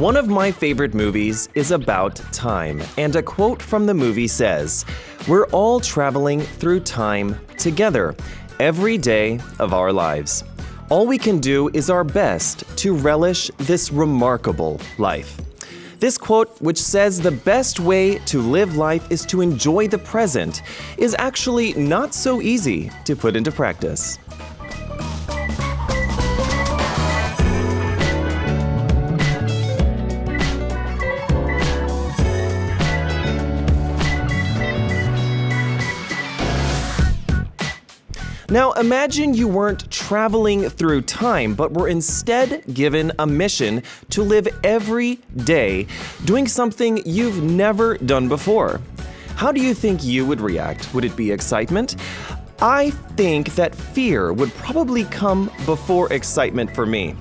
One of my favorite movies is about time, and a quote from the movie says, "We're all traveling through time together, every day of our lives. All we can do is our best to relish this remarkable life." This quote, which says the best way to live life is to enjoy the present, is actually not so easy to put into practice. Now, imagine you weren't traveling through time, but were instead given a mission to live every day doing something you've never done before. How do you think you would react? Would it be excitement? I think that fear would probably come before excitement for me.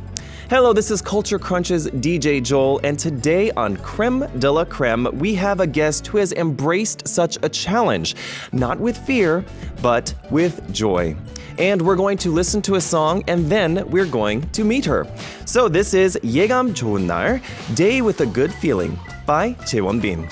Hello, this is Culture Crunch's DJ Joel, and today on Creme de la Creme, we have a guest who has embraced such a challenge, not with fear, but with joy. And we're going to listen to a song, and then we're going to meet her. So this is 예감 좋은 날, Day with a Good Feeling by 재원빈.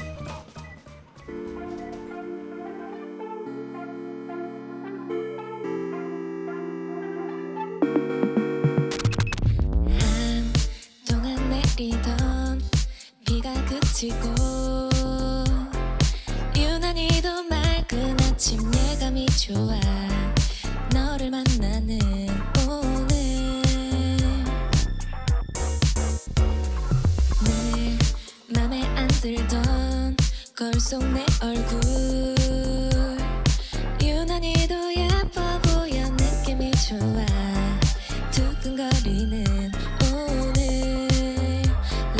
유난히도 맑은 아침 예감이 좋아 너를 만나는 오늘 늘 맘에 안 들던 거울 속 내 얼굴 유난히도 예뻐 보여 느낌이 좋아 두근거리는 오늘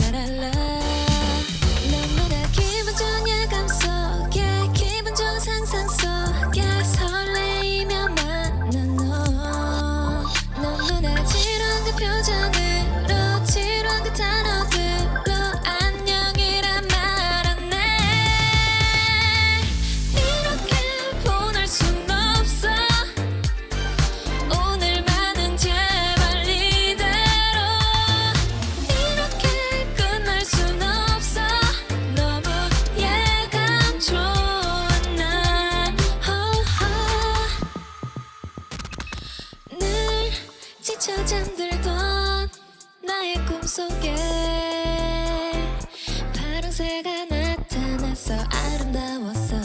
라랄라 너무나 기분 좋은 예감 속에 기분 좋은 상상 속에 설레이며 만난 너 너무나 지루한 그 표정으로 지루한 그 단어들로 안녕이란 말 안 해 이렇게 보낼 순 없어 오늘만은 제발 이대로 이렇게 끝날 순 없어 너무 예감 좋은 날 늘 지쳐 잠들던 나의 꿈속에 파랑새가 나타나서 아름다웠어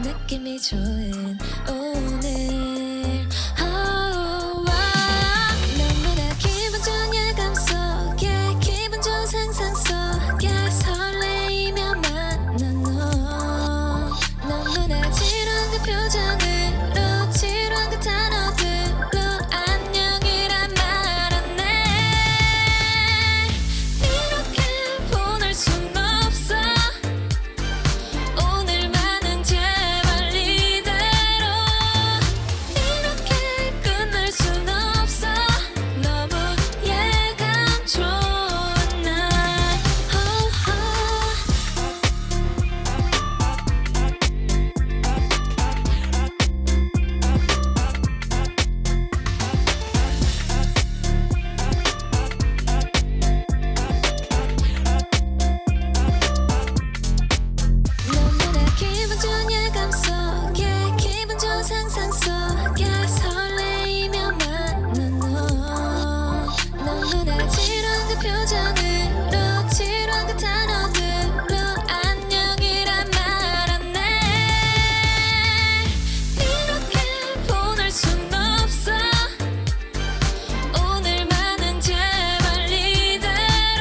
느낌이 좋은 오늘 너무나 기분 좋은 예감 속에 기분 좋은 상상 속에 설레이며 만난 너 너무나 지루한 그 표정으로 지루한 그 단어들로 안녕이란 말 안 해 이렇게 보낼 순 없어 오늘만은 제발 이대로 이렇게 끝날 순 없어 너무 예감 좋은 날 너무나 기분 좋은 예감 속에 기분 좋은 상상 속에 설레이며 만난 너 너무나 지루한 그 표정으로 지루한 그 단어들로 안녕이란 말 안 해 이렇게 보낼 순 없어 오늘만은 제발 이대로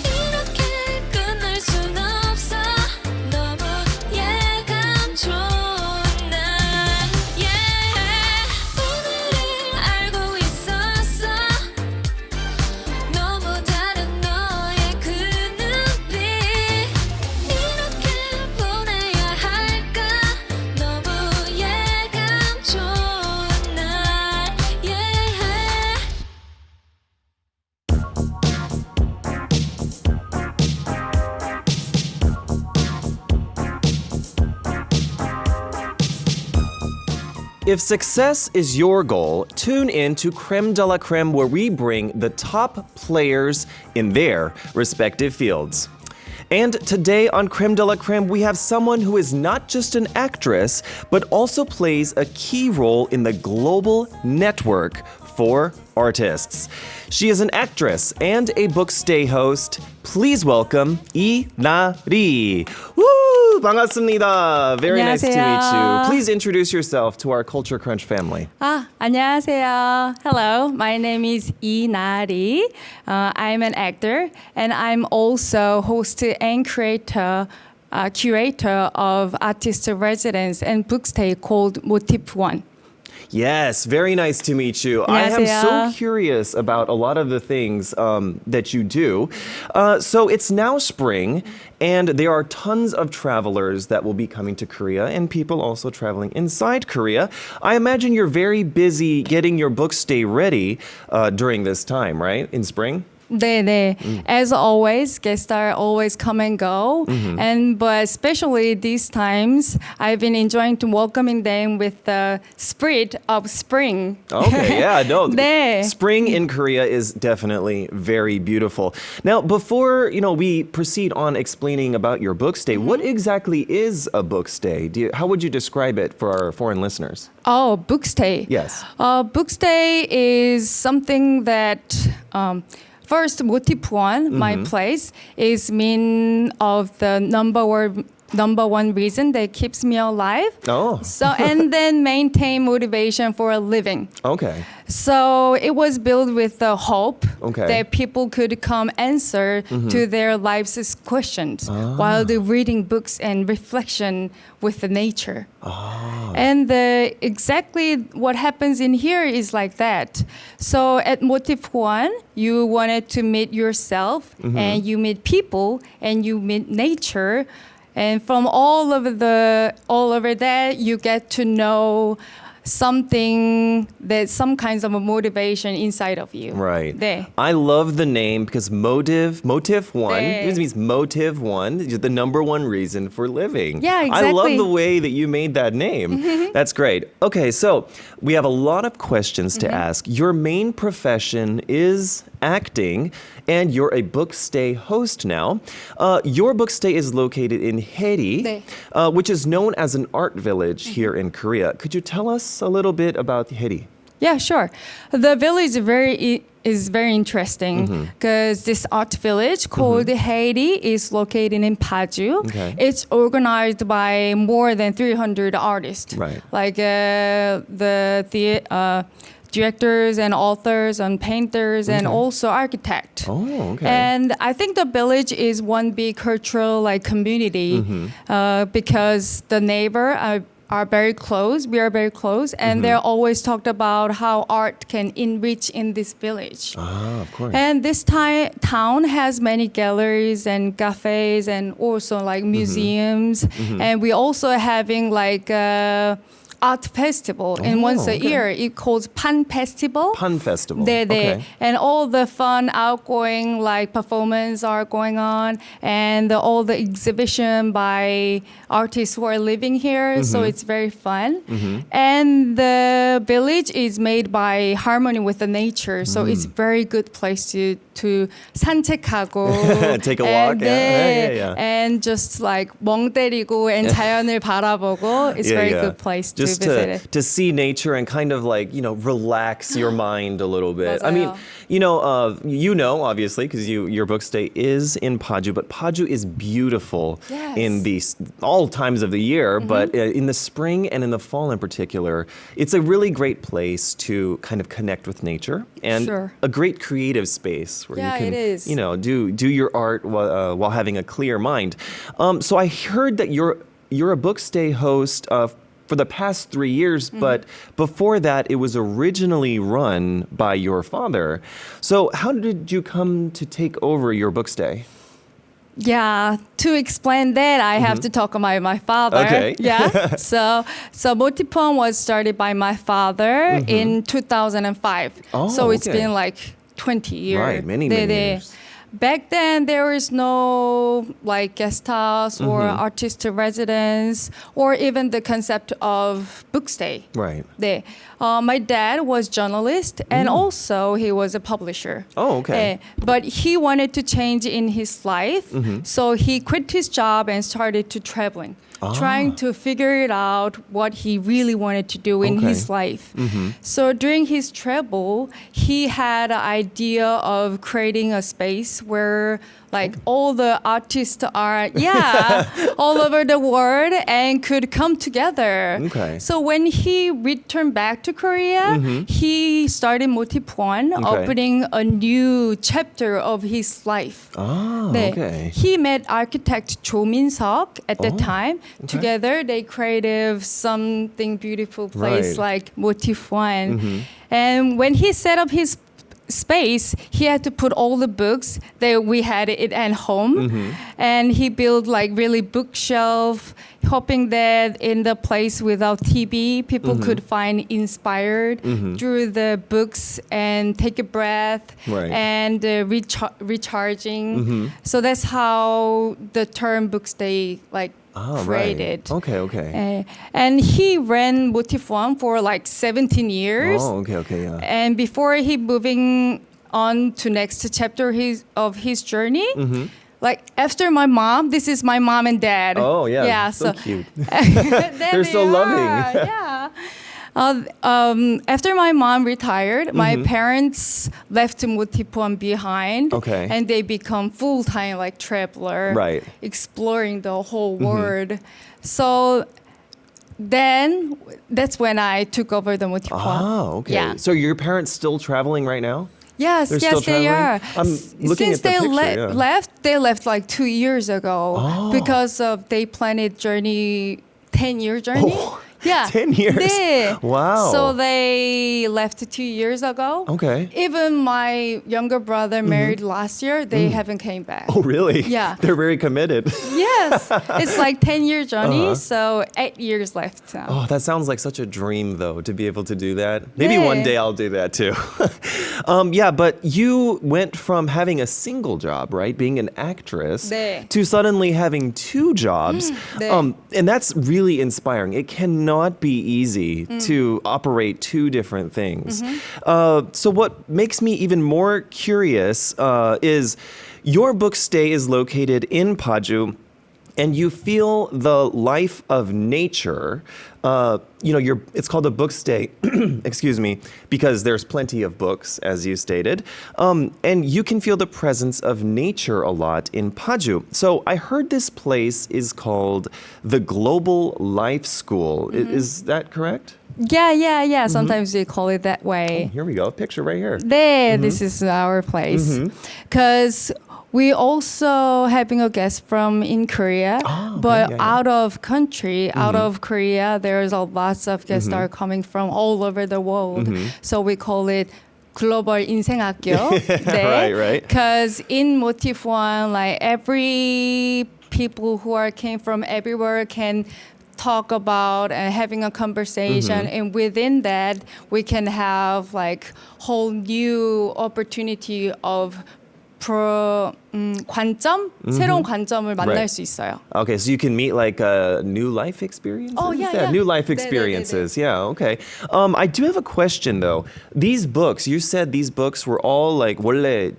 이렇게 끝날 순 없어 너무 예감 좋은 날 오늘을 알고 있었어 너무 다른 너의 그 If success is your goal, tune in to Creme de la Creme, where we bring the top players in their respective fields. And today on Creme de la Creme, we have someone who is not just an actress, but also plays a key role in the global network for artists. She is an actress and a Bookstay host. Please welcome 이나리. Woo! 반갑습니다. Very nice to meet you. Please introduce yourself to our Culture Crunch family. 안녕하세요. Hello, my name is 이나리. I'm an actor and I'm also host and curator of artist residence and bookstay called Motif One. Yes, very nice to meet you. I am so curious about a lot of the things that you do. So it's now spring, and there are tons of travelers that will be coming to Korea and people also traveling inside Korea. I imagine you're very busy getting your bookstay ready during this time, right? In spring? 네. As always, guests are always come and go. But especially these times, I've been enjoying to welcoming them with the spirit of spring. Okay, yeah, no. 네. Spring in Korea is definitely very beautiful. Now, before, we proceed on explaining about your bookstay, what exactly is a bookstay? How would you describe it for our foreign listeners? Oh, bookstay. Yes. Bookstay is something that first, Motif One, my place, is mean of the number one reason that keeps me alive. Oh. So and then maintain motivation for a living. Okay. So it was built with the hope that people could come answer to their life's questions while they're reading books and reflection with the nature. And exactly what happens in here is like that. So at Motif One, you wanted to meet yourself and you meet people and you meet nature. And from all over that, you get to know something that some kinds of a motivation inside of you. Right. 네. I love the name because Motif One. 네. It means Motive One, the number one reason for living. Yeah, exactly. I love the way that you made that name. That's great. Okay, so we have a lot of questions to ask. Your main profession is acting, and you're a bookstay host now. Your bookstay is located in Haeri, 네. which is known as an art village here in Korea. Could you tell us a little bit about Haeri? Yeah, sure. The village is very interesting because this art village called Haeri is located in Paju. Okay. It's organized by more than 300 artists. Right. Like the directors and authors and painters and also architects. Oh, okay. And I think the village is one big cultural community because the neighbor are very close. We are very close, and they're always talked about how art can enrich in this village. Of course. And this town has many galleries and cafes and also museums. And we also having art festival, and once a year it calls Pan Festival. Pan Festival. 네. Okay. And all the fun outgoing performance are going on, and all the exhibition by artists who are living here. So it's very fun. And the village is made by harmony with the nature. So it's very good place to 산책하고 Take a walk. Yeah. And just 멍 때리고 and 자연을 바라보고. It's very good place to just visit it. to see nature and kind of relax your mind a little bit. 맞아요. I mean, obviously because your bookstay is in Paju, but Paju is beautiful in all times of the year, but in the spring and in the fall in particular, it's a really great place to kind of connect with nature and a great creative space where you can it is. do your art while having a clear mind. So I heard that you're a bookstay host for the past 3 years, but before that, it was originally run by your father. So how did you come to take over your bookstay? Yeah, to explain that, I have to talk about my father. Okay. Yeah. So Motifon was started by my father in 2005. Oh, so it's okay. been 20 years. Right, many 네. years. back then there is no like guest house or artist residence or even the concept of bookstay. Right. 네. My dad was journalist and also he was a publisher. Oh, okay. But he wanted to change in his life, so he quit his job and started to traveling. Trying to figure it out what he really wanted to do in his life. So during his travel, he had an idea of creating a space where like all the artists are, all over the world and could come together. Okay. So when he returned back to Korea, he started Motipuan, opening a new chapter of his life. 네. Okay. He met architect Jo Min-seok at the time. Together, they created something beautiful place like Motipuan. And when he set up his space, he had to put all the books that we had it at home, and he built like really bookshelf, hoping that in the place without TV, people could find inspired through the books and take a breath and recharging. So that's how the term Bookstay like created. Right. Okay. And he ran Motifuan for like 17 years. Oh, okay, yeah. And before he moving on to next chapter of his journey, like after my mom, this is my mom and dad. Oh, yeah. Yeah, so cute. They're so loving. Yeah. After my mom retired, my parents left Motipuan behind, and they become full-time like traveler, exploring the whole world. So then that's when I took over the Motipuan. Oh, okay. Yeah. So your parents still traveling right now? Yes, they are. I'm looking Since at the picture, they left like 2 years ago because of they planned 10-year journey. Oh. Yeah. 10 years? 네. Wow. So they left 2 years ago. Okay. Even my younger brother married last year. They haven't came back. Oh, really? Yeah. They're very committed. Yes. It's like 10-year journey, so 8 years left now. Oh, that sounds like such a dream, though, to be able to do that. Maybe one day I'll do that, too. But you went from having a single job, right? Being an actress, 네. to suddenly having 2 jobs. 네. And that's really inspiring. It cannot be easy to operate 2 different things. So what makes me even more curious is your Bookstay is located in Paju, and you feel the life of nature. It's called a Bookstay, excuse me, because there's plenty of books, as you stated. And you can feel the presence of nature a lot in Paju. So I heard this place is called the Global Life School. Is that correct? Yeah. Sometimes we call it that way. Here we go. Picture right here. 네, this is our place. Because we also having a guest from in Korea, but out of country, out of Korea, there's lots of guests that are coming from all over the world. So we call it global 인생학교. 네. Right. Because in Motifuan, like every people who came from everywhere can talk about and having a conversation, and within that we can have like whole new opportunity of 관점, 새로운 관점을 만날 수 있어요. Okay, so you can meet like new life experiences? Oh, yeah. New life experiences. 네. Yeah, okay. I do have a question though. These books, you said these books were all like 원래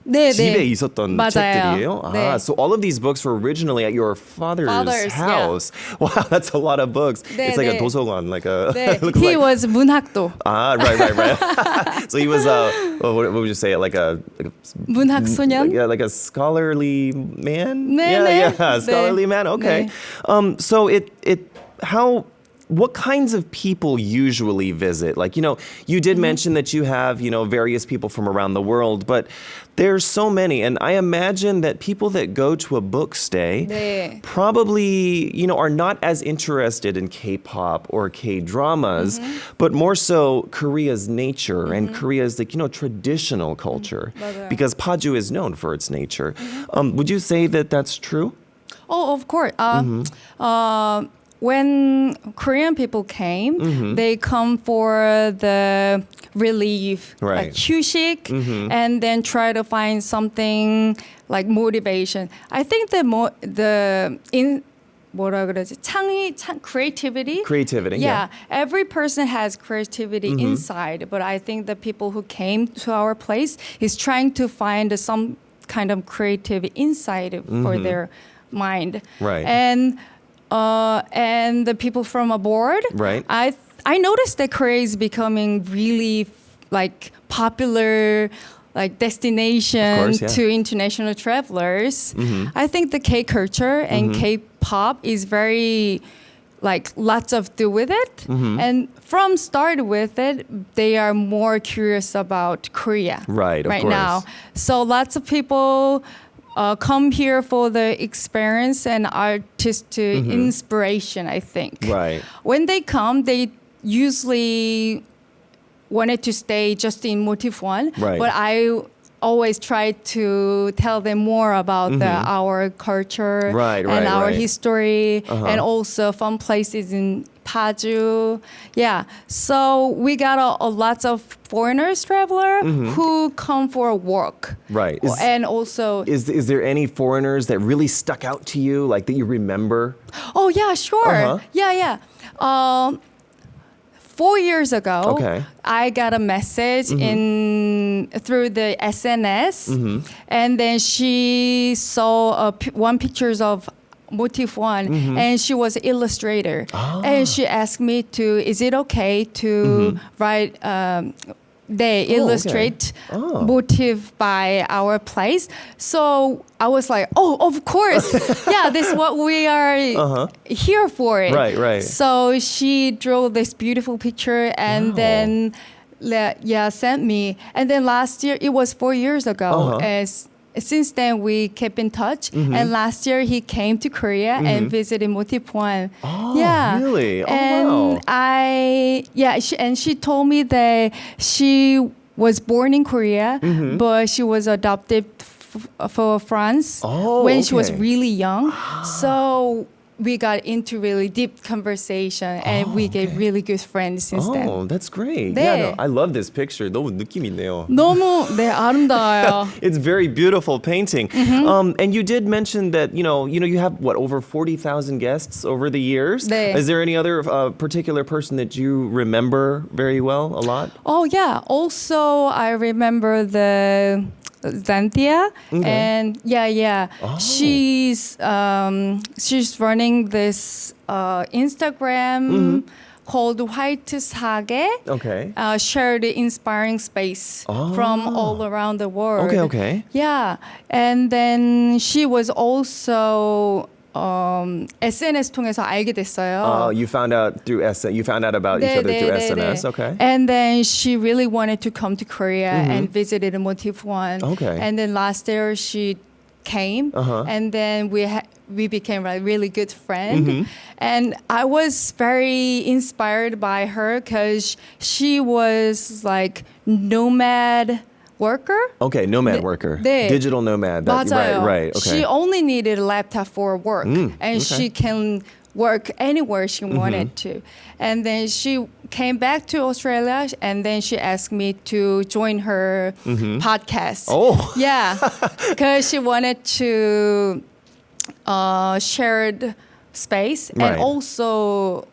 집에 있었던 맞아요. 책들이에요? 네. So all of these books were originally at your father's house. Yeah. Wow, that's a lot of books. 네, It's like 네. a 도서관, like a... 네. He was 문학도. Right. So he was, what would you say, like a 문학 소년? like a scholarly man? 네. Scholarly man. Okay. 네. So what kinds of people usually visit? Like, you did mention that you have, various people from around the world, but there's so many. And I imagine that people that go to a Bookstay 네. probably, are not as interested in K-pop or K-dramas, but more so Korea's nature and Korea's, traditional culture. Because Paju is known for its nature. Would you say that that's true? Oh, of course. when Korean people came, they come for the relief, like 휴식, and then try to find something like motivation. I think 뭐라 그러지? creativity. Creativity, yeah. Every person has creativity inside, but I think the people who came to our place is trying to find some kind of creative inside for their mind. Right. And the people from abroad, right. I noticed that Korea is becoming really like popular like destination to international travelers. I think the K-culture and K-pop is very like lots of do with it. And from start with it, they are more curious about Korea right course. now. So lots of people come here for the experience and artistic inspiration, I think. Right. When they come, they usually wanted to stay just in Motif 1, right. but I always try to tell them more about our culture and our history and also fun places in Paju. Yeah, so we got a lots of foreigners traveler who come for work. Right. And also... Is there any foreigners that really stuck out to you, like that you remember? Oh, yeah, sure. Yeah. 4 years ago, I got a message through the SNS, and then she saw one pictures of Motif 1, and she was an illustrator, and she asked me is it okay to write? They illustrate motif by our place. So I was like, oh, of course. Yeah, this is what we are here for. It. Right. So she drew this beautiful picture and then sent me. And then last year, it was 4 years ago. Since then, we kept in touch. And last year, he came to Korea and visited Motif 1. Oh, yeah. really? Oh, and wow. She told me that she was born in Korea, but she was adopted for France when she was really young. So we got into really deep conversation and we get really good friends since then. Oh, that's great. 네. Yeah, no, I love this picture. 너무 느낌 있네요. 너무 아름다워요. It's very beautiful painting. And you did mention that you have over 40,000 guests over the years. 네. Is there any other particular person that you remember very well a lot? Oh yeah. Also, I remember the Xanthia, and she's running this Instagram called White Sage. Shared inspiring space from all around the world. Okay. Yeah, and then she was also SNS 통해서 알게 됐어요. You found out about each other through SNS. Okay. And then she really wanted to come to Korea and visited Motif 1. Okay. And then last year she came, and then we became a really good friend. And I was very inspired by her because she was like nomad worker? Okay, nomad worker. 네. Digital nomad. 맞아요. Right. Okay. She only needed a laptop for work, and she can work anywhere she wanted to. And then she came back to Australia, and then she asked me to join her podcast. Oh. Yeah, because she wanted to shared space and also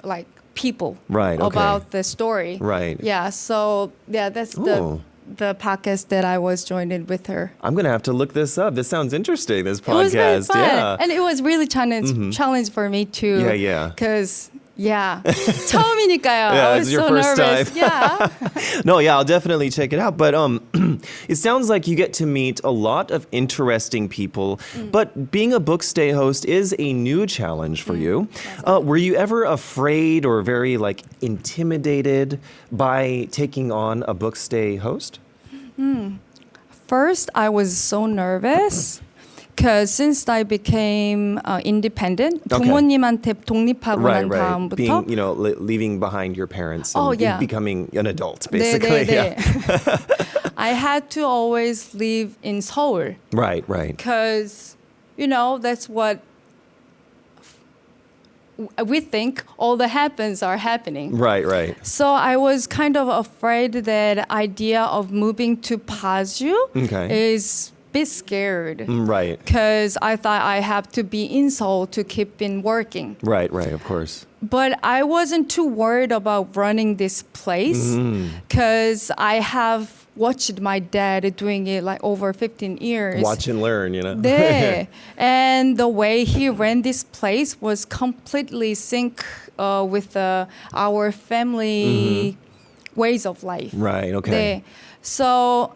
like people about the story. Right. Yeah, so that's the podcast that I was joined with her. I'm going to have to look this up. This sounds interesting, this podcast. It was very fun. Yeah. And it was really challenge for me too. Yeah. Because, 처음이니까요. Yeah, I was it's your so first nervous. time. Yeah. No, I'll definitely check it out. But it sounds like you get to meet a lot of interesting people. But being a Bookstay host is a new challenge for you. Were you ever afraid or very intimidated by taking on a Bookstay host? First, I was so nervous. Because since I became independent, 부모님한테 독립하고 난 다음부터 being, leaving behind your parents and becoming an adult, basically. 네. I had to always live in Seoul. Right. Because, that's what we think all the happens are happening. Right. So I was kind of afraid that idea of moving to Paju is a bit scared. Right. Because I thought I have to be in Seoul to keep in working. Right, of course. But I wasn't too worried about running this place because I have watched my dad doing it like over 15 years. Watch and learn, you know? 네. And the way he ran this place was completely sync with our family ways of life. Right, okay. 네. So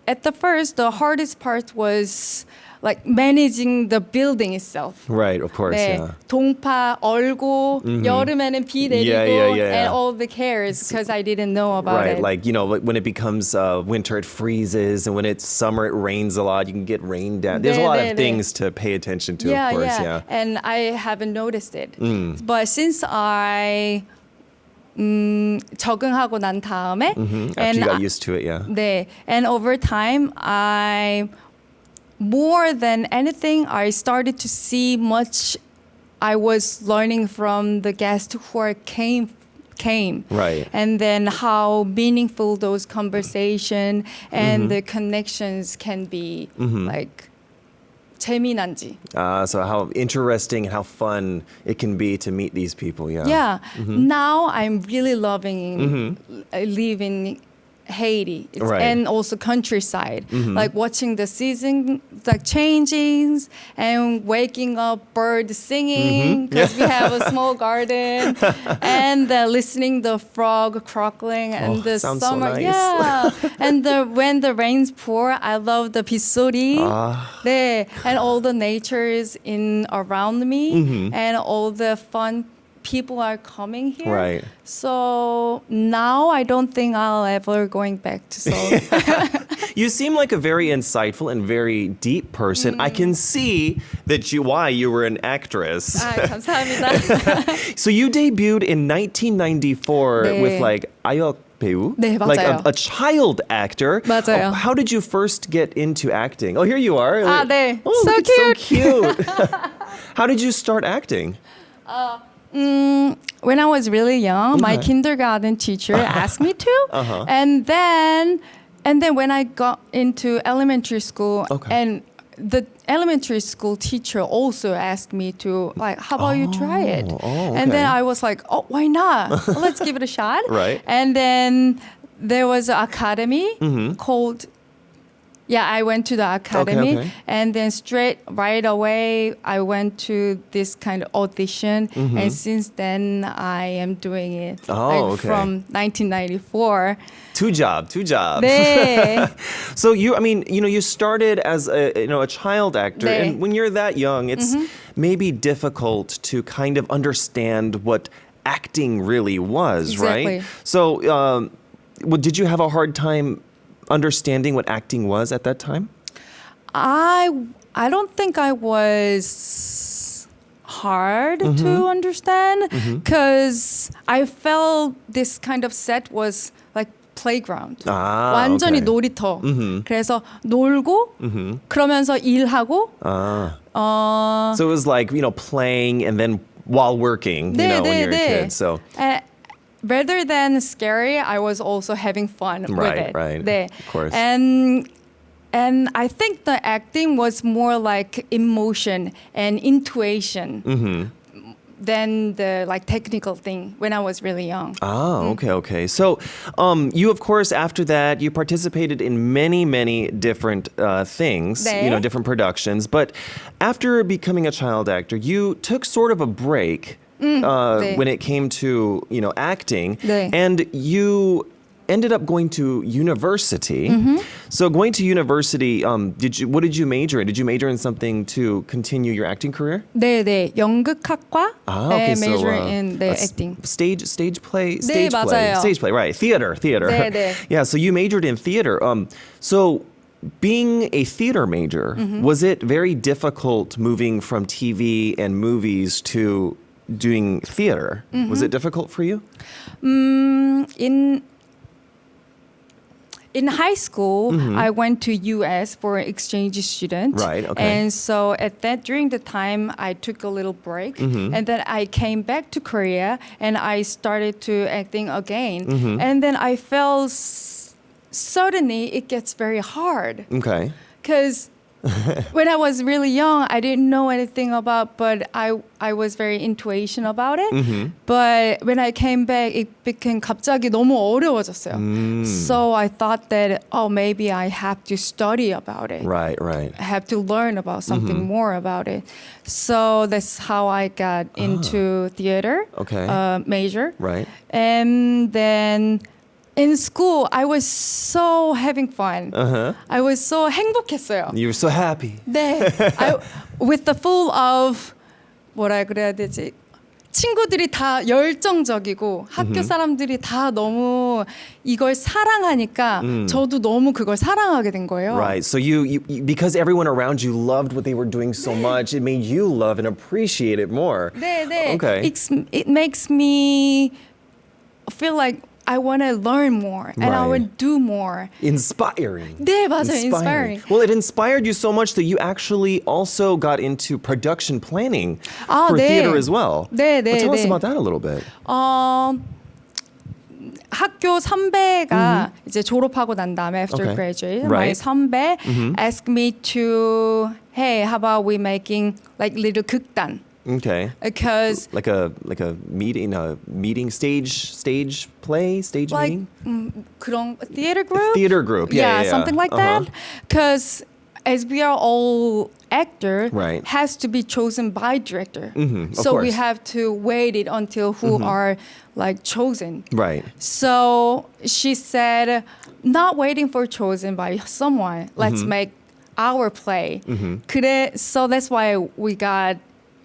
at the first, the hardest part was like managing the building itself. Right, of course, 네. yeah. 동파, 얼고, 여름에는 비 내리고, and all the cares because I didn't know about it. Right, like, you know, when it becomes winter, it freezes, and when it's summer, it rains a lot. You can get rain down. There's a lot of things to pay attention to, of course, yeah. And I haven't noticed it. But since I 적응하고 난 다음에, after you got used to it, yeah. 네, and over time, more than anything, I started to see much I was learning from the guests who came. Right. And then how meaningful those conversation and the connections can be like 재미난지. So how interesting and how fun it can be to meet these people, yeah. Yeah. Now I'm really loving living Haiti and also countryside, like watching the season like changing and waking up birds singing because we have a small garden and listening the frog croaking and the sounds summer, so nice. yeah, and when the rains pour, I love the 빗소리, 네, and all the natures in around me and all the fun people are coming here. Right. So now I don't think I'll ever going back to Seoul. You seem like a very insightful and very deep person. I can see that why you were an actress. 감사합니다. So you debuted in 1994 네. with like 아역 배우? 네, Like 맞아요. a child actor. 맞아요. How did you first get into acting? Oh, here you are. 네. Oh, So look, cute. it's so cute. How did you start acting? When I was really young, my kindergarten teacher asked me to, and then when I got into elementary school, and the elementary school teacher also asked me to like, how about you try it? And then I was like, oh, why not? Let's give it a shot. Right. And then there was an academy called. Yeah, I went to the academy, okay. and then right away, I went to this kind of audition, and since then, I am doing it from 1994. Two jobs. 네. So you started as a child actor, 네. and when you're that young, it's maybe difficult to kind of understand what acting really was, Exactly. right? So, did you have a hard time understanding what acting was at that time? I don't think I was hard to understand because I felt this kind of set was like playground. 완전히 okay. 놀이터. 그래서 놀고 그러면서 일하고. So it was like, playing and then while working, when you're a kid. So rather than scary, I was also having fun with it. Right, 네. of course. And I think the acting was more like emotion and intuition than the like technical thing when I was really young. Okay. So you, of course, after that, you participated in many different things, 네. Different productions. But after becoming a child actor, you took sort of a break 네. when it came to, acting. 네. And you ended up going to university. So going to university, what did you major in? Did you major in something to continue your acting career? 네. 연극학과 Okay, major so, in the acting. Stage play, 네, 맞아요. stage play, right? Theater. 네. Yeah, so you majored in theater. So being a theater major, was it very difficult moving from TV and movies to doing theater? Was it difficult for you? in high school, I went to U.S. for an exchange student. Right, okay. And so during the time, I took a little break. And then I came back to Korea and I started to acting again. And then I felt suddenly it gets very hard. Okay. Because when I was really young, I didn't know anything about, but I was very intuition about it. But when I came back, it became 갑자기 너무 어려워졌어요. So I thought that, maybe I have to study about it. Right. I have to learn about something more about it. So that's how I got into theater major. Right. And then in school, I was so having fun. I was so 행복했어요. You were so happy. 네. With the full of 뭐라 그래야 되지? 친구들이 다 열정적이고 학교 사람들이 다 너무 이걸 사랑하니까 저도 너무 그걸 사랑하게 된 거예요. Right. So you because everyone around you loved what they were doing so much, it made you love and appreciate it more. 네. Okay. It makes me feel like I want to learn more and I want to do more. Inspiring. 네, 맞아요. Inspiring. Well, it inspired you so much that you actually also got into production planning for 네. theater as well. 네. Tell us about that a little bit. 학교 선배가 이제 졸업하고 난 다음에 after graduate, my 선배 asked me to, hey, how about we making like little 극단? Okay. Because like a meeting stage play stage like meeting. 그런 theater group. Theater group. Yeah. Something like that. Because as we are all actor, right. has to be chosen by director. So we have to wait it until who are like chosen. Right. So she said, not waiting for chosen by someone. Let's make our play. So that's why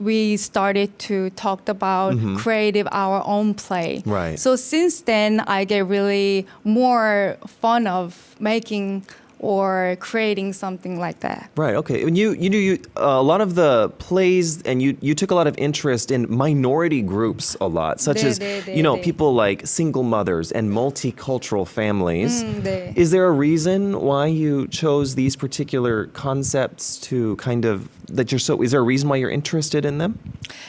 we started to talk about creative our own play. Right. So since then, I get really more fun of making or creating something like that. Right. Okay. And you a lot of the plays, and you took a lot of interest in minority groups a lot, such as people like single mothers and multicultural families. 네. Is there a reason why you chose these particular concepts to kind of is there a reason why you're interested in them?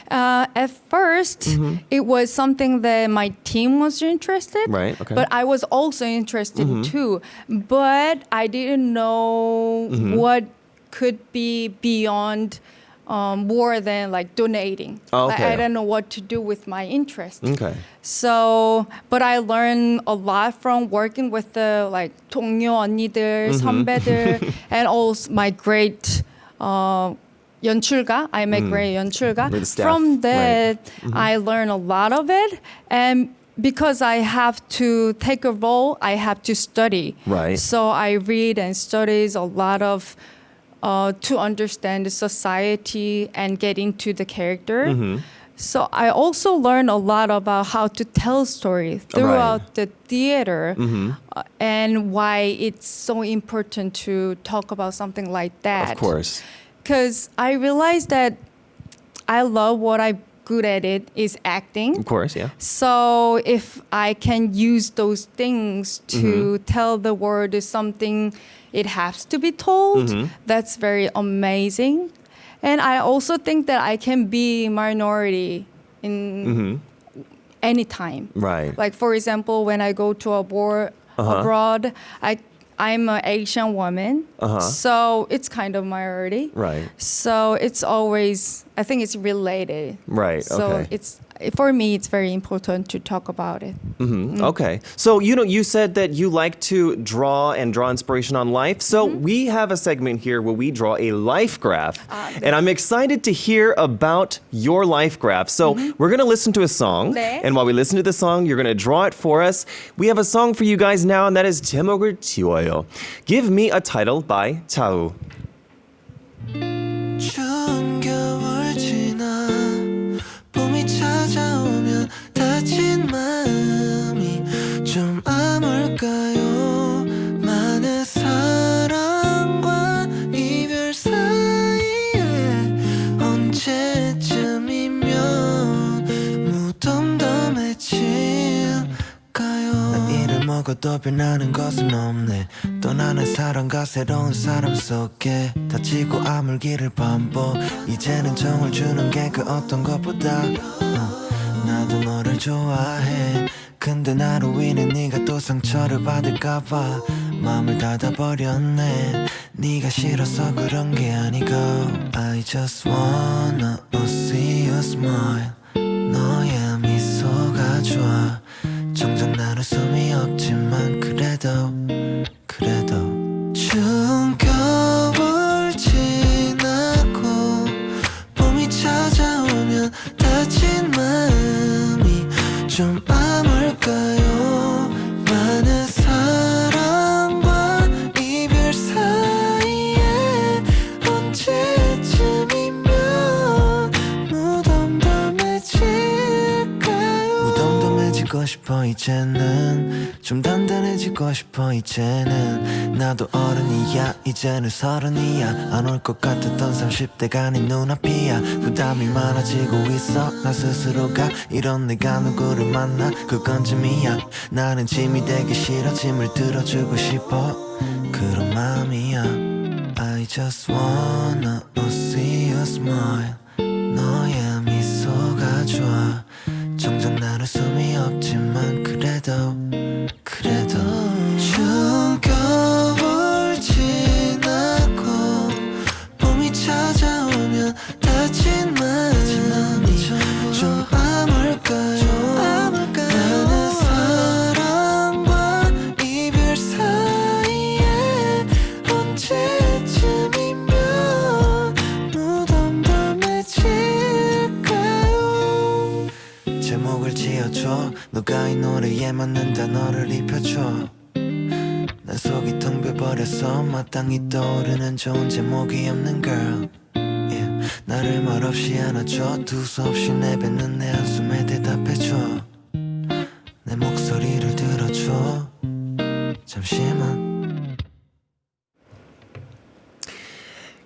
At first, it was something that my team was interested. Right, okay. But I was also interested too. But I didn't know what could be beyond more than like donating. Oh, okay. I don't know what to do with my interest. Okay. So, but I learned a lot from working with the like 동료 언니들, 선배들, and also my great 연출가. I'm a great 연출가. With the staff, From that, right. I learned a lot of it, and because I have to take a role, I have to study. Right. So I read and studies a lot of to understand the society and get into the character. So I also learned a lot about how to tell story throughout the theater and why it's so important to talk about something like that. Of course. Because I realized that I love what I'm good at it is acting. Of course, yeah. So if I can use those things to tell the world something it has to be told, that's very amazing. And I also think that I can be minority in any time. Right. Like for example, when I go to abroad, I'm an Asian woman, so it's kind of minority. Right. So it's always, I think it's related. Right. So Okay. for me, it's very important to talk about it. Okay. So, you said that you like to draw and draw inspiration on life. So we have a segment here where we draw a life graph. And I'm excited to hear about your life graph. So we're going to listen to a song. 네. And while we listen to the song, you're going to draw it for us. We have a song for you guys now, and that is 제목을 지워요. Give me a title by 차우. 추운 겨울 지나 봄이 찾아오면 다친 마음이 좀 아물까요. 많은 사랑과 이별 사이에 언제쯤이면 무덤도 맺힐까요. 난 이를 먹어 아무것도 변하는 것은 없네 떠나는 사람과 새로운 사람 속에 다치고 아물기를 반복 이제는 정을 주는 게 그 어떤 것보다 나도 너를 좋아해 근데 나로 인해 네가 또 상처를 받을까봐 마음을 닫아버렸네 네가 싫어서 그런 게 아니고 I just wanna see you smile 너의 미소가 좋아 정작 난 웃음이 없지만 그래도 추운 겨울 지나고 봄이 찾아오면 다친 마음이 좀 아물까요 많은 사랑과 이별 사이에 언제쯤이면 무덤덤해지고 싶어 이제는 좀 단단해지고 싶어 이제는 나도 어른이야 이제는 30이야 안 올 것 같았던 30대가 네 눈앞이야 부담이 많아지고 있어 나 스스로가 이런 내가 누구를 만나 그건 짐이야 나는 짐이 되기 싫어 짐을 들어주고 싶어 그런 마음이야 I just wanna see you smile 너의 미소가 좋아 정작 난 웃음이 없지만 그래도 추운 겨울 지나고 봄이 찾아오면 다친 마음이 좀 아물까요 많은 사랑과 이별 사이에 언제쯤이면 무덤덤해질까요 제목을 지어줘 너가 이 노래에 맞는 단어를 입혀줘 난 속이 텅 비어버려서 마땅히 떠오르는 좋은 제목이 없는 girl yeah. 나를 말없이 안아줘 두서없이 내뱉는 내 한숨에 대답해줘 내 목소리를 들어줘 잠시만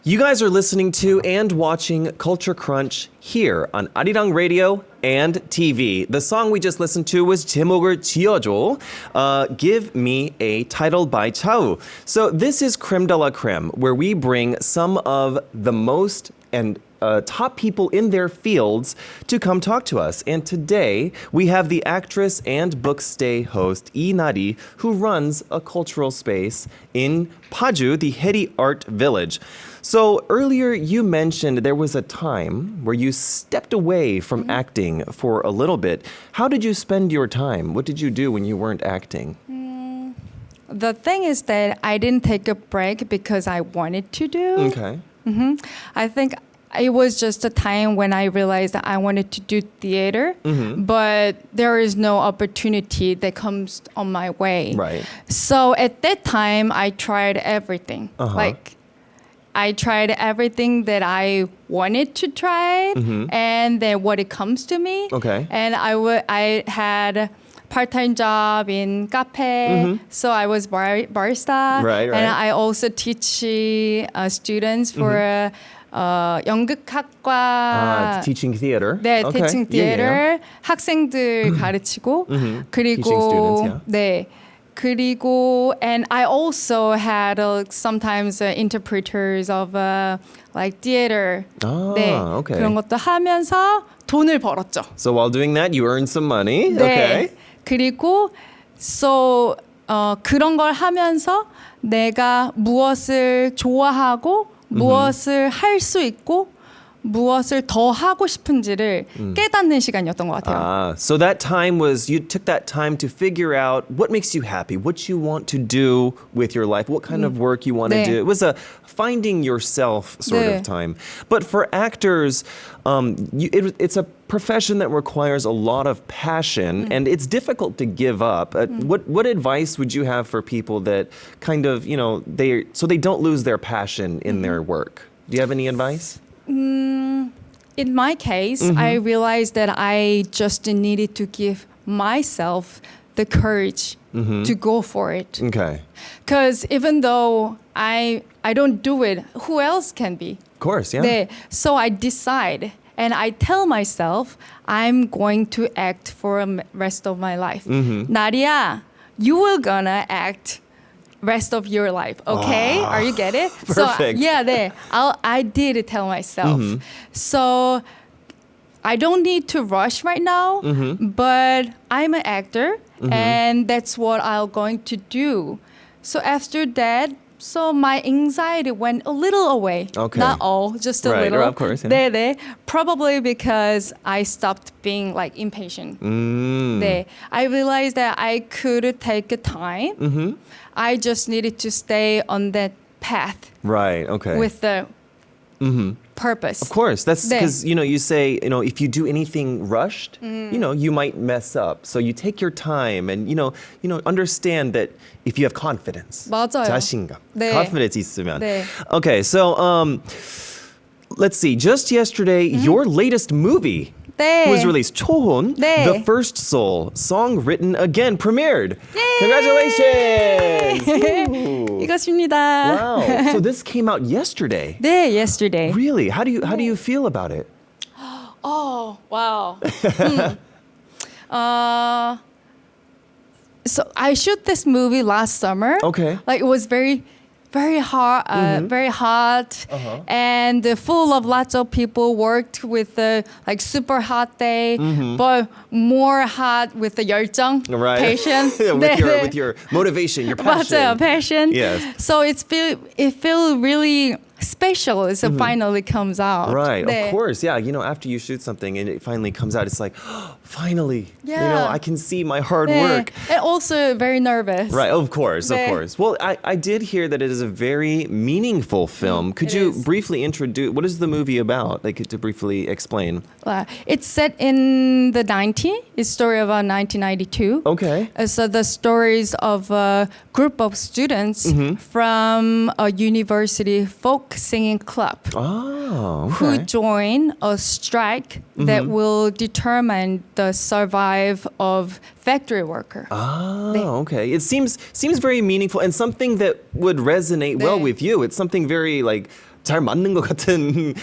You guys are listening to and watching Culture Crunch here on ARIRANG Radio and TV. The song we just listened to was 제목을 지어줘, Give Me a Title by Chao. So this is Creme de la Creme, where we bring some of the most and top people in their fields to come talk to us. And today we have the actress and Bookstay host Inari, who runs a cultural space in Paju, the Heri Art Village. So earlier you mentioned there was a time where you stepped away from acting for a little bit. How did you spend your time? What did you do when you weren't acting? The thing is that I didn't take a break because I wanted to do. Okay. I think it was just a time when I realized that I wanted to do theater, but there is no opportunity that comes on my way. Right. So at that time, I tried everything. Like, I tried everything that I wanted to try, and then what it comes to me. Okay. And I had part-time job in cafe, so I was barista. Right. And I also teach students for 연극학과. Teaching theater. 네, Okay. teaching theater. 학생들 가르치고 그리고 Teaching students, yeah. 네. 그리고 and I also had sometimes interpreters of like theater. 네. Okay. 그런 것도 하면서 돈을 벌었죠. So while doing that, you earned some money. 네. Okay. 그리고 so 그런 걸 하면서 내가 무엇을 좋아하고 무엇을 할 수 있고 무엇을 더 하고 싶은지를 깨닫는 시간이었던 것 같아요. So that time was, you took that time to figure out what makes you happy, what you want to do with your life, what kind of work you want to 네. do. It was a finding yourself sort 네. of time. But for actors, it's a profession that requires a lot of passion, and it's difficult to give up. What advice would you have for people that kind of, so they don't lose their passion in their work? Do you have any advice? In my case, I realized that I just needed to give myself the courage to go for it. Okay. Because even though I don't do it, who else can be? Of course, yeah. 네, so I decide and I tell myself I'm going to act for the rest of my life. 나리야, you will gonna act rest of your life. Okay, are you get it? Perfect. So 네, I did tell myself. So I don't need to rush right now, but I'm an actor, and that's what I'm going to do. So after that, so my anxiety went a little away. Okay. Not all, just a Right, little. of course, yeah. 네. Probably because I stopped being like impatient. 네. I realized that I could take a time. I just needed to stay on that path. Right. Okay. With the purpose. Of course, that's 네. because you say if you do anything rushed, you might mess up. So you take your time and understand that if you have confidence, 맞아요. 자신감, 네. confidence 있으면. 네. Okay, so let's see. Just yesterday, your latest movie 네. was released. 초혼, 네. The First Soul, song written again, premiered. Yay! Congratulations! Ooh. 이것입니다. Wow. So this came out yesterday. 네, yesterday. Really? How do you feel about it? Oh, wow. So I shot this movie last summer. Okay. Like it was very hot, very hot, and full of lots of people worked with the like super hot day, but more hot with the 열정, Right. passion. with your motivation, your passion. 맞아요, passion. Yes. So it feel really special as it finally comes out. Right, 네. of course. Yeah, after you shoot something and it finally comes out, it's like, finally, Yeah. I can see my hard 네. work. And also very nervous. Right, of course, of 네. course. Well, I did hear that it is a very meaningful film. Could it you is. briefly introduce, what is the movie about? Like, to briefly explain. It's set in the 90s. It's a story about 1992. Okay. So the stories of a group of students from a university folk singing club Oh, who okay. join a strike that will determine the survive of factory worker. Oh, 네. okay. It seems very meaningful and something that would resonate well 네. with you. It's something very like 잘 맞는 것 같은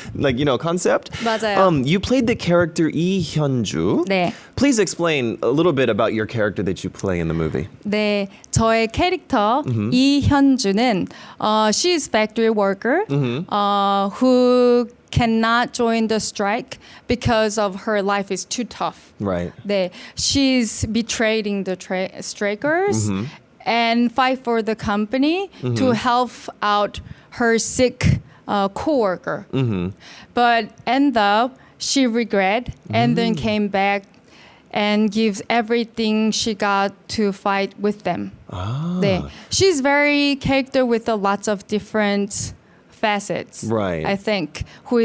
concept. 맞아요. You played the character 이현주. 네. Please explain a little bit about your character that you play in the movie. 네, 저의 캐릭터 이현주는 she is factory worker who cannot join the strike because of her life is too tough. Right. 네, she's betraying the strikers and fight for the company to help out her sick coworker. But end up she regret and then came back and gives everything she got to fight with them. 네, she's very character with a lots of different facets. Right. I think who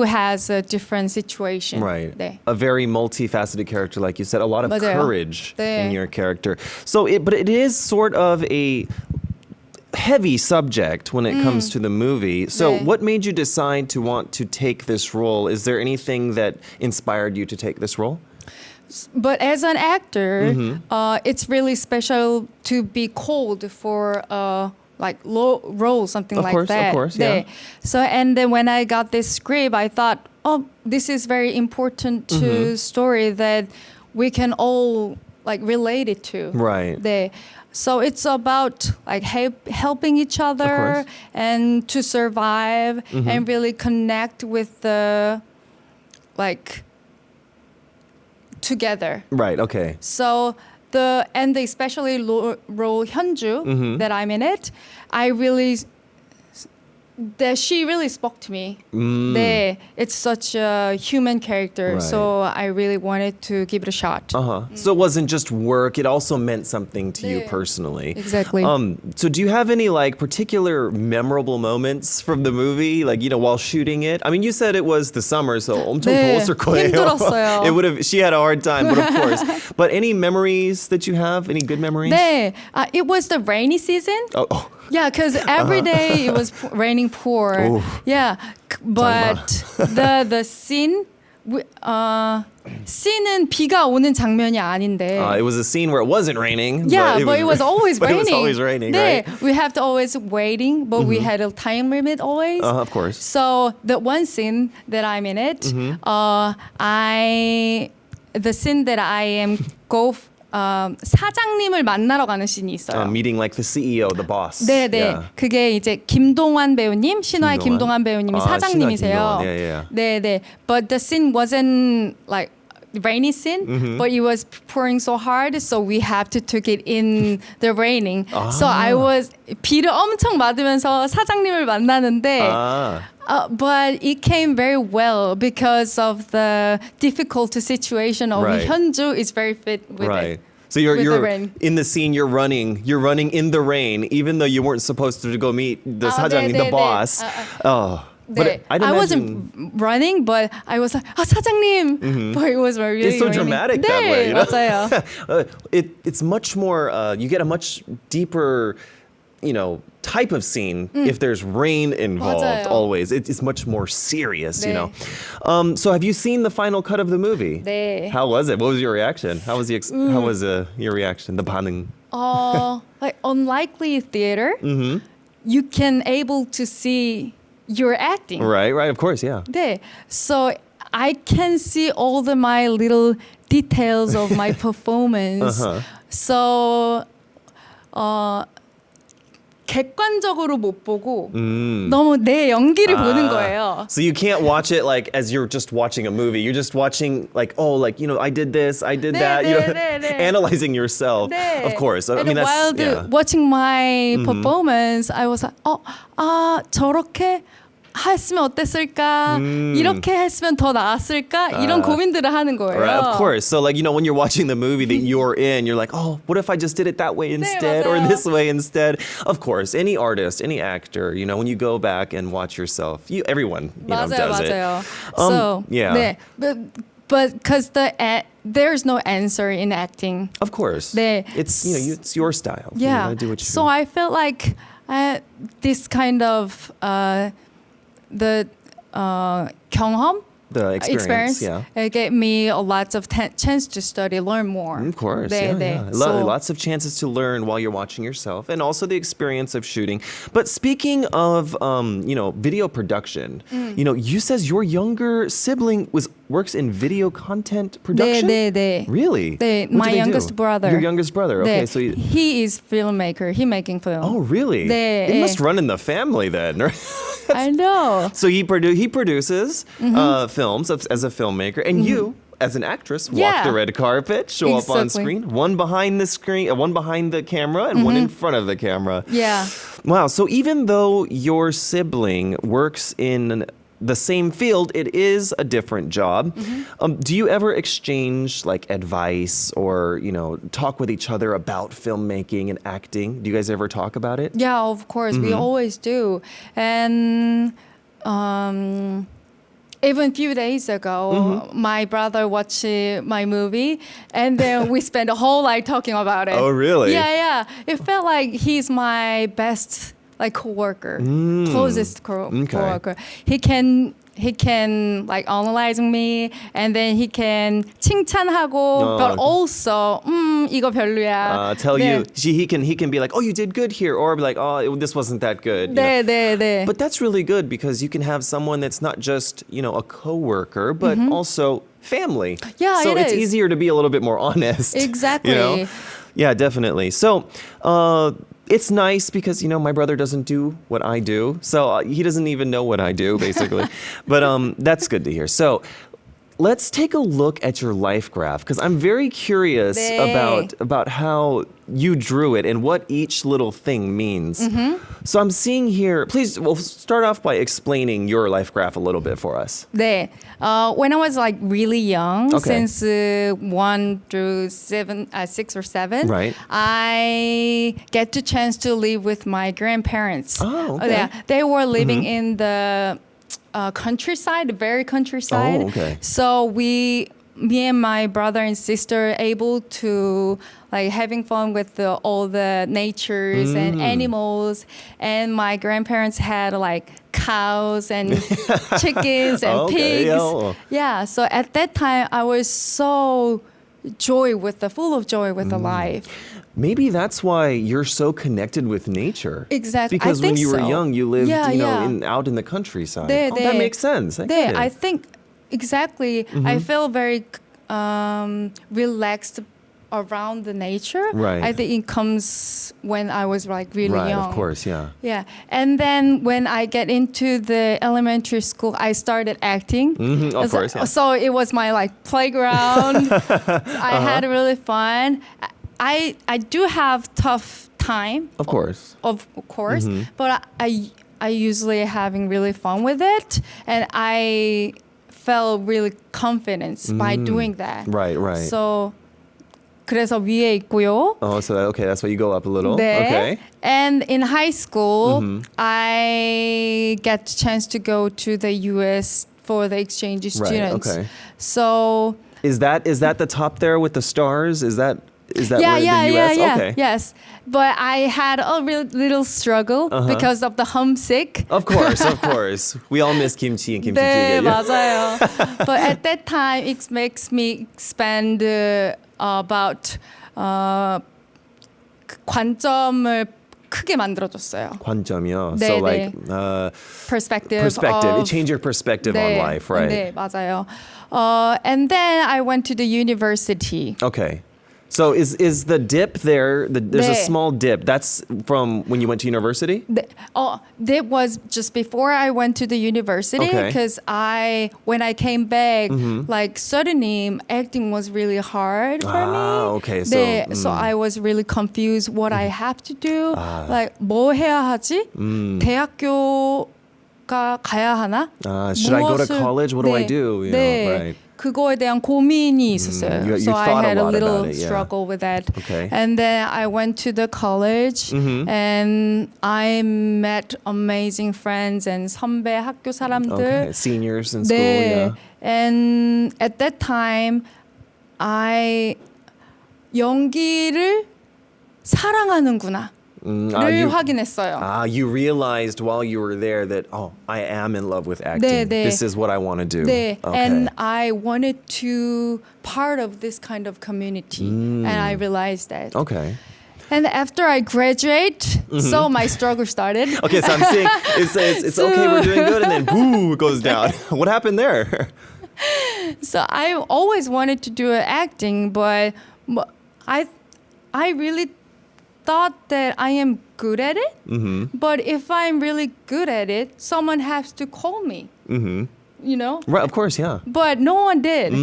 has a different situation. Right. 네. A very multifaceted character, like you said, a lot of 맞아요. courage 네. in your character. So, but it is sort of a heavy subject when it comes to the movie. So 네. what made you decide to want to take this role? Is there anything that inspired you to take this role? But as an actor, it's really special to be called for like low role, something Of like course, that. of course, 네. yeah. So and then when I got this script, I thought, oh, this is very important to story that we can all like relate it to. Right. 네. So it's about like helping each other course. and to survive and really connect with the like together. Right, okay. So especially role Hyunju that I'm in it, she really spoke to me. 네, it's such a human character, Right. so I really wanted to give it a shot. So it wasn't just work, it also meant something to you 네. personally. Exactly. So do you have any like particular memorable moments from the movie, like, while shooting it? I mean, you said it was the summer, so 엄청 네, 더웠을 거예요. 힘들었어요. She had a hard time, but of course. But any memories that you have? Any good memories? 네, it was the rainy season. Oh. Yeah, because every day it was raining pour. Ooh. Yeah, but the scene, scene은 비가 오는 장면이 아닌데. It was a scene where it wasn't raining. Yeah, but it was always but raining. It was always raining, 네, right? we have to always waiting, but we had a time limit always. Of course. So the one scene that I'm in it, the scene that I am 사장님을 만나러 가는 씬이 있어요. Meeting like the CEO, the boss. 네네. Yeah. 그게 이제 김동완 배우님, 신화의 김동완 배우님이 사장님이세요. 신화 김동완. 네네. But the scene wasn't like rainy scene, but it was pouring so hard, so we have to take it in the raining. So I was 비를 엄청 맞으면서 사장님을 만나는데. But it came very well because of the difficult situation of Hyunju is very fit with it. So you're in the scene. You're running in the rain, even though you weren't supposed to go meet the 사장님, the boss. But I wasn't running, but I was like, 사장님. But it was really it's so dramatic that way. You know? 맞아요. It's much more. You get a much deeper, type of scene if there's rain involved. 맞아요. Always, it's much more serious. So have you seen the final cut of the movie? 네. How was it? What was your reaction? How was your reaction? The 반응. Like unlikely theater, you can able to see your acting. Right. Of course, yeah. 네. So I can see all my little details of my performance. So 객관적으로 못 보고 너무 내 연기를 보는 거예요. So you can't watch it like as you're just watching a movie. You're just watching like, I did this, I did that. Analyzing yourself. 네. Of course. I And mean, while watching my performance, I was like, 저렇게 했으면 어땠을까? 이렇게 했으면 더 나았을까? 이런 고민들을 하는 거예요. Right, of course. So like, when you're watching the movie that you're in, you're like, what if I just did it that way instead or this way instead? Of course, any artist, any actor, when you go back and watch yourself, everyone, does 맞아요. it. So, yeah. 네. But because there's no answer in acting. Of course. 네. It's, it's your style. Yeah. You gotta do what you so I felt like this kind of the 경험, the experience, yeah. It gave me a lot of chance to study, learn more. Of course, 네. yeah. Lots of chances to learn while you're watching yourself, and also the experience of shooting. But speaking of, video production, you says your younger sibling works in video content production. 네. Really? 네, my youngest brother. Your youngest brother. Okay, 네. so he is filmmaker. He making film. Oh, really? 네. It must run in the family then. I know. So he produces films as a filmmaker, and you, as an actress, walk the red carpet, show up on screen, one behind the camera, and one in front of the camera. Yeah. Wow. So even though your sibling works in the same field, it is a different job. Do you ever exchange like advice or, talk with each other about filmmaking and acting? Do you guys ever talk about it? Yeah, of course. We always do. And even a few days ago, my brother watched my movie, and then we spent a whole night talking about it. Oh, really? Yeah. It felt like he's my best coworker, closest coworker. He can like analyzing me, and then he can 칭찬하고, but also 이거 별로야. Tell you, he can be like, oh, you did good here, or be like, oh, this wasn't that good. 네. But that's really good because you can have someone that's not just a coworker, but also family. Yeah, so it's is. easier to be a little bit more honest. Exactly. Yeah, definitely. So. It's nice because, my brother doesn't do what I do. So he doesn't even know what I do, basically. But that's good to hear. So let's take a look at your life graph because I'm very curious about how you drew it and what each little thing means. So I'm seeing here, please, we'll start off by explaining your life graph a little bit for us. 네. When I was like really young, since 1 through 6 or 7, right. I get the chance to live with my grandparents. Oh, okay. Yeah, they were living in the countryside, the very countryside. Oh, okay. So me and my brother and sister able to like having fun with all the natures and animals, and my grandparents had like cows and chickens and pigs. Yeah, so at that time I was so full of joy with the life. Maybe that's why you're so connected with nature. Exactly. Because when you were young, you lived, yeah. out in the countryside. 네, that makes sense. I think exactly. I feel very relaxed around the nature. Right. I think it comes when I was like really right, young. Of course, yeah. Yeah. And then when I get into the elementary school, I started acting. Of course, yeah. So it was my like playground. I had really fun. I do have tough time. Of course. Of course. But I usually having really fun with it. And I felt really confidence by doing that. Right. So 그래서 위에 있고요. Oh, so okay, that's why you go up a little. 네. Okay. And in high school, I get the chance to go to the US for the exchange students. Okay. So Is that the top there with the stars? Is that where the US? yeah. Okay. Yes. But I had a real little struggle because of the homesick. Of course. We all miss kimchi and kimchi 네, jjigae. 맞아요. But at that time, it makes me expand about 관점을 크게 만들어줬어요. 관점이요. 네, So 네. like Perspective. It changed your perspective on life, right? 네, 맞아요. And then I went to the university. Okay. So is the dip there? There's a 네. small dip. That's from when you went to university? That was just before I went to the university Okay. because when I came back, like suddenly acting was really hard for me. Okay. So 네, so I was really confused what I have to do. Like 뭐 해야 하지? 대학교가 가야 하나? Should I go to 무엇을- college? What do I 네, do? You 네. know, right. 그거에 대한 고민이 있었어요. you So I thought a had a lot little about it, yeah. struggle with that. Okay. And then I went to the college and I met amazing friends and 선배 학교 사람들. Okay. Seniors in school, 네. yeah. And at that time, I 연기를 사랑하는구나. 를 확인했어요. You realized while you were there that I am in love with acting. 네, 네. This is what I want to do. 네, Okay. and I wanted to part of this kind of community, and I realized that. Okay. And after I graduate, so my struggle started. Okay, so I'm seeing it's okay, we're doing good, and then boo, it goes down. What happened there? So I always wanted to do acting, but I really thought that I am good at it. But if I'm really good at it, someone has to call me. You know? Right, of course, yeah. But no one did.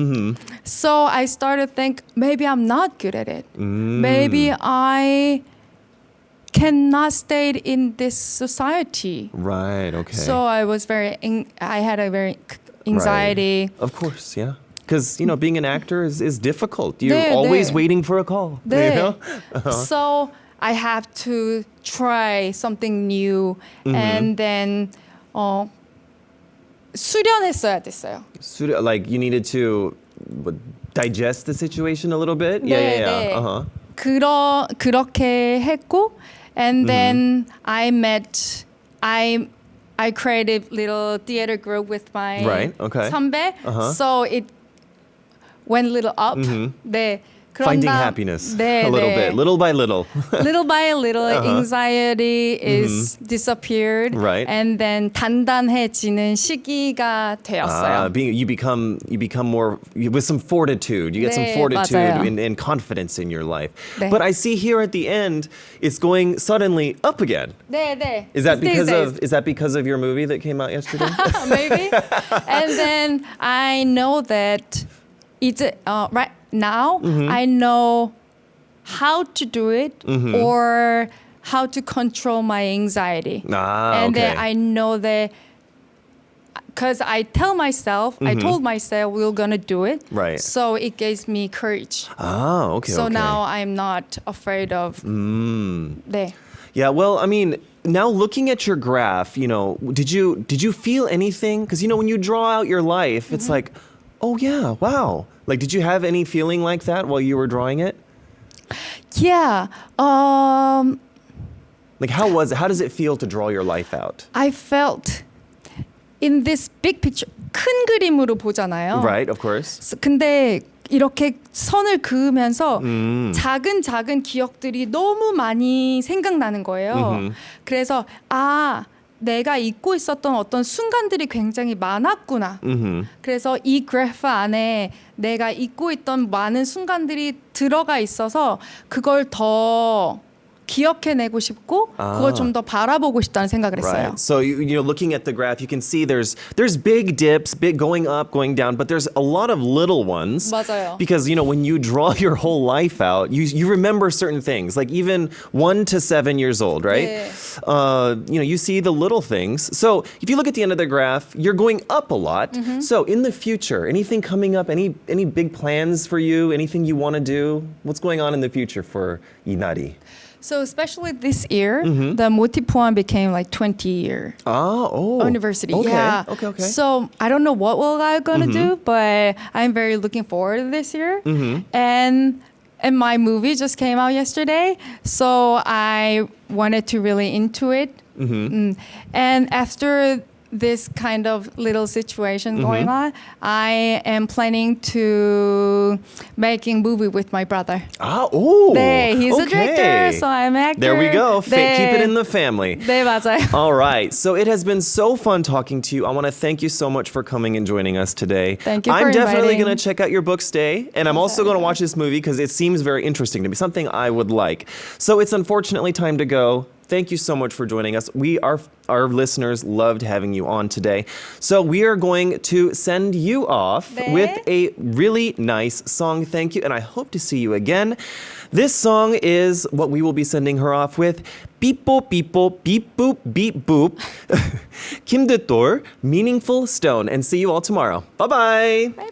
So I started to think maybe I'm not good at it. Maybe I cannot stay in this society. Right, okay. So I had a very anxiety. Right. Of course, yeah. Because, being an actor is difficult. You're 네, always 네. waiting for a call. 네. You know? So I have to try something new. And then 수련했어야 됐어요. Like you needed to digest the situation a little bit? 네, Yeah. 네. Uh-huh. 그렇게 했고, and then I created little theater group with my Right, okay. 선배. So it went a little up. 네. Finding happiness 네, a little 네. bit, little by little. Little by little, anxiety is disappeared, Right. and then 단단해지는 시기가 되었어요. You become more with some fortitude. You get some 네, fortitude 맞아요. and confidence in your life. 네. But I see here at the end, it's going suddenly up again. 네, 네. Is that These days. because of your movie that came out yesterday? Maybe. And then I know that it's right now I know how to do it or how to control my anxiety. And okay. then I know that because I told myself we're gonna do it. Right. So it gives me courage. Okay. So okay. now I'm not afraid of. 네. Yeah, well, I mean, now looking at your graph, did you feel anything? Because when you draw out your life, it's like, oh yeah, wow. Like, did you have any feeling like that while you were drawing it? Yeah. Like, how was it? How does it feel to draw your life out? I felt in this big picture, 큰 그림으로 보잖아요. Right, of course. 근데 이렇게 선을 그으면서 작은 기억들이 너무 많이 생각나는 거예요. 그래서 내가 잊고 있었던 어떤 순간들이 굉장히 많았구나. 그래서 이 그래프 안에 내가 잊고 있던 많은 순간들이 들어가 있어서 그걸 더 기억해내고 싶고 그걸 좀 더 바라보고 싶다는 생각을 했어요. Right. So you're looking at the graph, you can see there's big dips, big going up, going down, but there's a lot of little ones. 맞아요. Because when you draw your whole life out, you remember certain things, like even 1 to 7 years old, right? 네. You see the little things. So if you look at the end of the graph, you're going up a lot. So in the future, anything coming up, any big plans for you, anything you want to do? What's going on in the future for Inari? So especially this year, the Motipuan became like 20-year anniversary. Okay. Yeah. Okay. So I don't know what I'm gonna do, but I'm very looking forward to this year. And my movie just came out yesterday, so I wanted to really into it. And after this kind of little situation going on, I am planning to making movie with my brother. 네, he's a director, so I'm an actor. There we go. 네. Keep it in the family. 네, 맞아요. All right. So it has been so fun talking to you. I want to thank you so much for coming and joining us today. Thank you for I'm definitely inviting. going to check out your Bookstay, and I'm also going to watch this movie because it seems very interesting to me, something I would like. So it's unfortunately time to go. Thank you so much for joining us. Our listeners loved having you on today. So we are going to send you off 네. with a really nice song. Thank you, and I hope to see you again. This song is what we will be sending her off with. Beep boop beep boop beep boop beep boop. Kim Duttor, Meaningful Stone, and see you all tomorrow. Bye-bye. Bye.